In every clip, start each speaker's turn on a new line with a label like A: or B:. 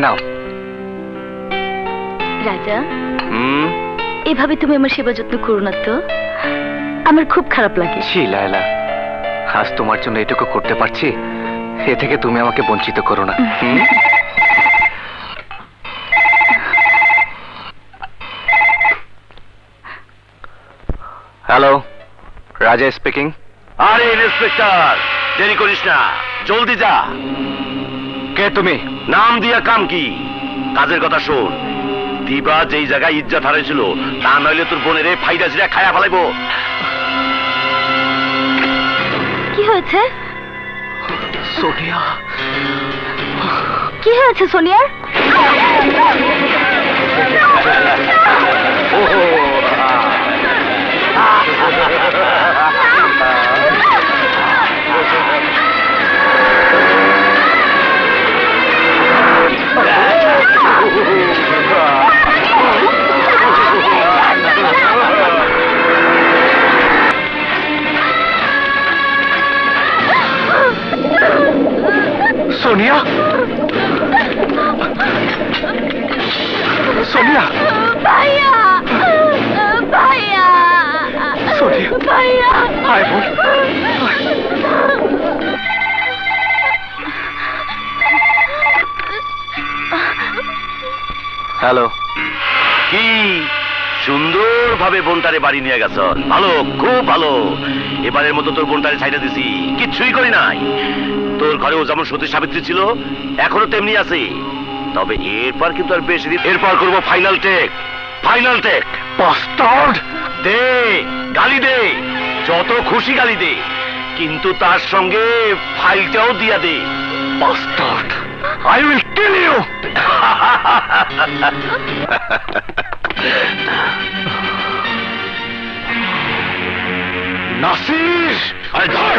A: নাও
B: রাজা, এভাবে তুমি আমার সেবা যত্ন করো না তো, আমার খুব খারাপ লাগে।
A: ছি লায়লা, আজ তোমার জন্য এটুকু করতে পারছি, এ থেকে তুমি আমাকে বঞ্চিত করো না। হ্যালো, রাজা স্পিকিং।
C: আরে ইন্সপেক্টর, দেরি করিস না, জলদি যা।
A: কে তুমি?
C: নাম দিয়া কাম কি? কাজের কথা শোন। দিবা যেই জায়গায় ইজ্জত হারাইছিল, তা নইলে তোর বোনের ফাইদা ছিঁড়া খায়া ফেলাইবো।
B: কি হয়েছে
A: সোনিয়া?
B: কি হয়েছে সোনিয়ার?
A: সোনিয়া, সোনিয়া,
B: ভাইয়া, ভাইয়া,
A: সোনিয়া,
B: ভাইয়া,
A: আয় বোন। হ্যালো।
C: কি সুন্দরভাবে বোনটারে বাড়ি নিয়ে গেছ, ভালো, খুব ভালো। এবারের মতো তোর বোনটারে ছাইড়া দিছি, কিচ্ছুই করি নাই। তোর ঘরেও যেমন সতী সাবিত্রী ছিল, এখনো তেমনি আছে। তবে এরপর কিন্তু আর বেশি দিন, এরপর করবো final take. Final take.
A: Bastard!
C: দে গালি দে, যত খুশি গালি দে, কিন্তু তার সঙ্গে ফাইলটাও দিয়া দে।
A: Bastard! I will kill you! Nasir!
C: আরে ধর!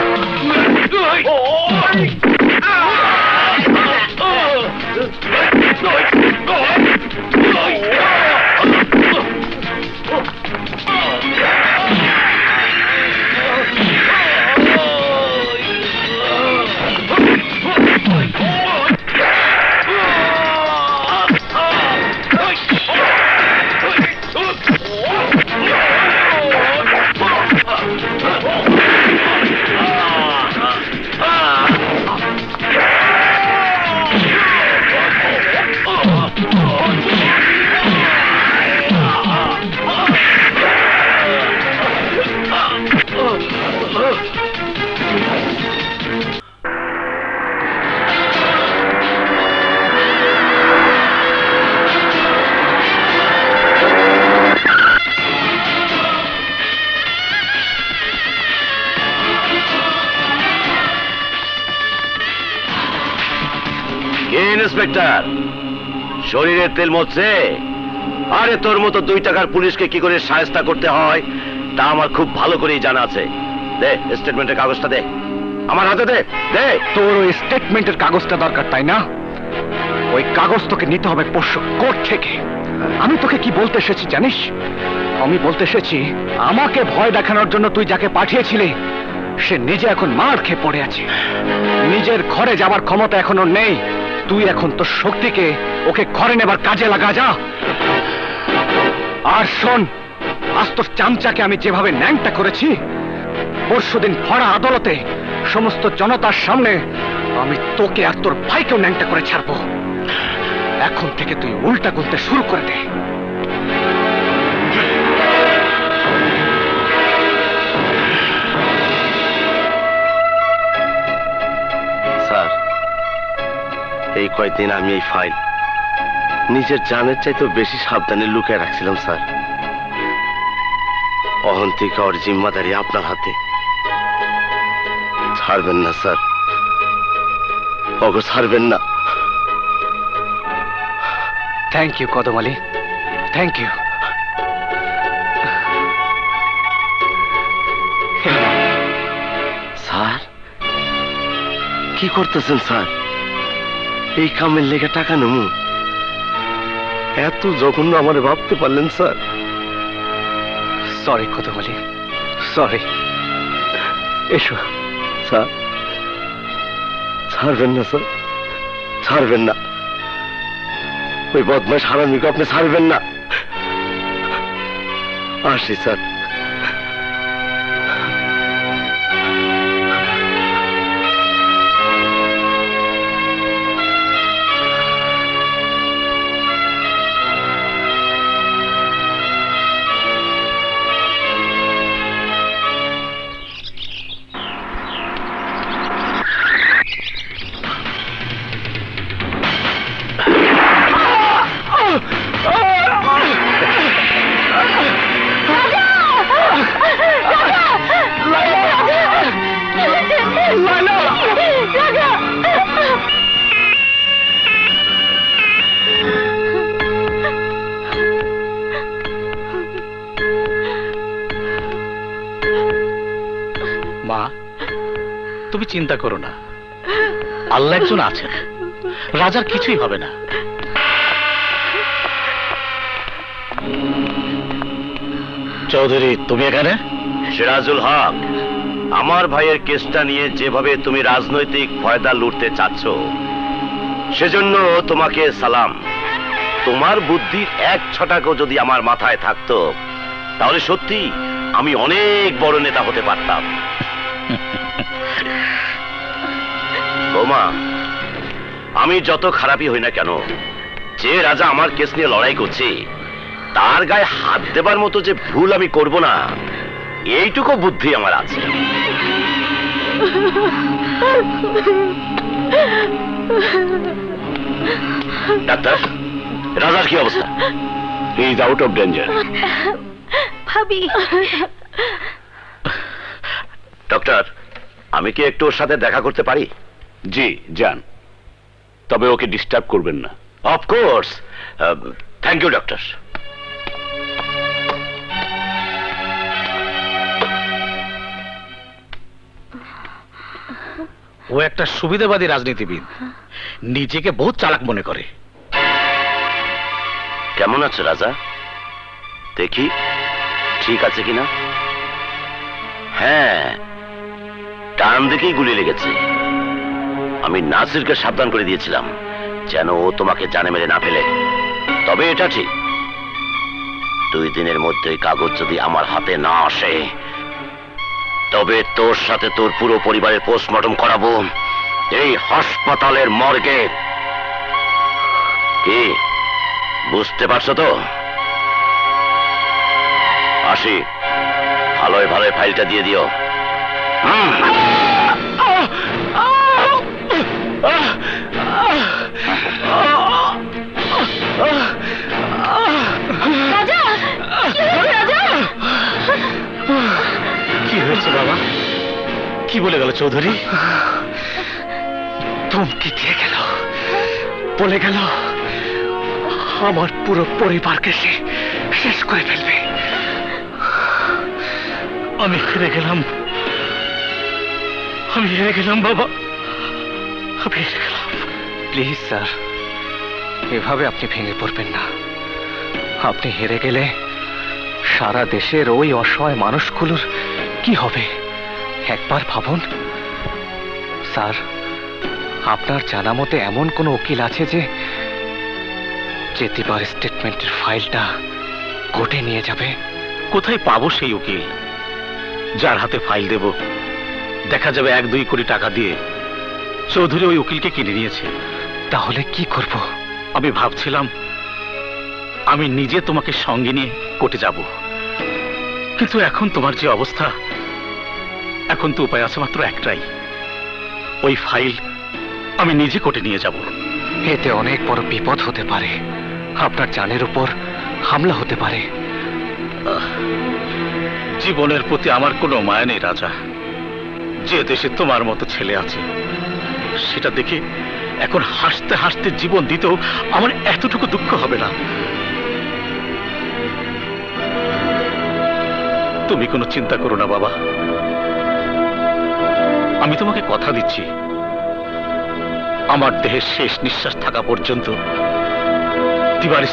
C: ইন্সপেক্টর, শরীরে তেল মরছে? আরে তোর মতো 2 টাকার পুলিশকে কি করে শায়েস্তা করতে হয় তা আমার খুব ভালো করেই জানা আছে। দে স্টেটমেন্টের কাগজটা দে, আমার হাতে দে। দে।
A: তোর ওই স্টেটমেন্টের কাগজটা দরকার, তাই না? ওই কাগজ তোকে নিতে হবে পরশু কোর্ট থেকে। আমি তোকে কি বলতে এসেছি জানিস? আমি বলতে এসেছি, আমাকে ভয় দেখানোর জন্য তুই যাকে পাঠিয়েছিলি, সে নিজে এখন মার খেয়ে পড়ে আছে। নিজের ঘরে যাবার ক্ষমতা এখনো নেই। তুই এখন তোর শক্তিকে ওকে ঘরে নেবার কাজে লাগা, যা। আর শোন, আজ তোর চামচাকে আমি যেভাবে ন্যাংটা করেছি, পরশুদিন ভরা আদালতে সমস্ত জনতার সামনে আমি তোকে আর তোর ভাইকেও ন্যাংটা করে ছাড়বো। এখন থেকে তুই উল্টা গুনতে শুরু করে দে।
C: স্যার, এই কয়েকদিন আমি এই ফাইল নিজের জানের চাইতে বেশি সাবধানে লুকিয়ে রাখছিলাম স্যার। অহন্তিকা ওর জিম্মাদারি আপনার হাতে। ছাড়বেন না স্যার, ওগো ছাড়বেন না।
A: থ্যাংক ইউ কদম আলী, থ্যাংক ইউ।
C: স্যার কি করতেছেন স্যার? এই কামের লেগে টাকা নেবো? এত জঘন্য আমারে ভাবতে পারলেন স্যার?
A: সরি কদম আলী, সরি। এসো।
C: স্যার ছাড়বেন না স্যার, ছাড়বেন না। ওই বদমাশ হারামিকে আপনি ছাড়বেন না। আসি স্যার।
A: মা, তুমি চিন্তা করো না, আল্লাহ একজন আছেন, রাজার কিছুই হবে না। চৌধুরী, তুমি এখানে?
C: সিরাজুল হক, আমার ভাইয়ের কেসটা নিয়ে যেভাবে তুমি রাজনৈতিক ফায়দা লুটতে চাচ্ছ, সেজন্য তোমাকে সালাম। তোমার বুদ্ধির এক ছটাকও যদি আমার মাথায় থাকতো, তাহলে সত্যি আমি অনেক বড় নেতা হতে পারতাম। বৌমা, আমি যত খারাপই হই না কেন, যে রাজা আমার কেস নিয়ে লড়াই করছে তার গায়ে হাত দেবার মতো যে ভুল আমি করব না, এইটুকু বুদ্ধি আমার আছে। ডাক্তার, রাজার কি অবস্থা? He is out of danger.
B: ভাবি,
C: ডক্টর, আমি কি একটু ওর সাথে দেখা করতে পারি? জি যান, তবে ওকে ডিস্টার্ব করবেন না। অফকোর্স। Thank you doctor.
A: ও একটা সুবিধাবাদী রাজনীতিবিদ, নিজেকে বহুত চালাক মনে করে।
C: কেমন আছে রাজা? দেখি ঠিক আছে কিনা। হ্যাঁ, ডান দিকেই গুলি লেগেছে। আমি নাসিরকে সাবধান করে দিয়েছিলাম যেন ও তোমাকে জানে মেরে না ফেলে। তবে এটা ঠিক, 2 দিনের মধ্যে কাগজ যদি আমার হাতে না আসে, তবে তোর সাথে তোর পুরো পরিবারের পোস্টমর্টম করাবো এই হাসপাতালের মর্গে। কি বুঝতে পারছো তো? আসি, ভালোই ভালোই ফাইলটা দিয়ে দিও।
B: রাজা, কি হয়েছে রাজা?
A: কি হয়েছে বাবা? কি বলে গেল চৌধুরী? ধমকি দিয়ে গেল, বলে গেল আমার পুরো পরিবারকে সে শেষ করে ফেলবে। আমি হেরে গেলাম, আমি হেরে গেলাম বাবা, আমি হেরে গেলাম। প্লিজ স্যার, এভাবে আপনি ভেঙে পড়বেন না। আপনি হেরে গেলে সারা দেশের ওই অসহায় মানুষগুলোর কি হবে একবার ভাবুন। স্যার, আপনার জানা মতে এমন কোনো উকিল আছে যে দিবার স্টেটমেন্টের ফাইলটা কোর্টে নিয়ে যাবে? কোথায় পাবো সেই উকিল যার হাতে ফাইল দেব দেখা যাবে 1-2 কোটি টাকা দিয়ে চৌধুরী ওই উকিলকে কিনে নিয়েছে? তাহলে কি করব? আমি ভাবছিলাম আমি নিজে তোমাকে সঙ্গে নিয়ে কোর্টে যাব, কিন্তু এখন তোমার যে অবস্থা, এখন তো উপায় আছে মাত্র একটাই, ওই ফাইল আমি নিজে কোর্টে নিয়ে যাব। এতে অনেক বড় বিপদ হতে পারে, আপনার জানের উপর হামলা হতে পারে। জীবনের প্রতি আমার কোনো মায়া নেই রাজা। যে দেশে তোমার মতো ছেলে আছে সেটা দেখে এখন হাসতে হাসতে জীবন দিতেও আমার এতটুকু দুঃখ হবে না। তুমি কোনো চিন্তা করো না বাবা, আমি তোমাকে কথা দিচ্ছি আমার দেহের শেষ নিঃশ্বাস থাকা পর্যন্ত দিবার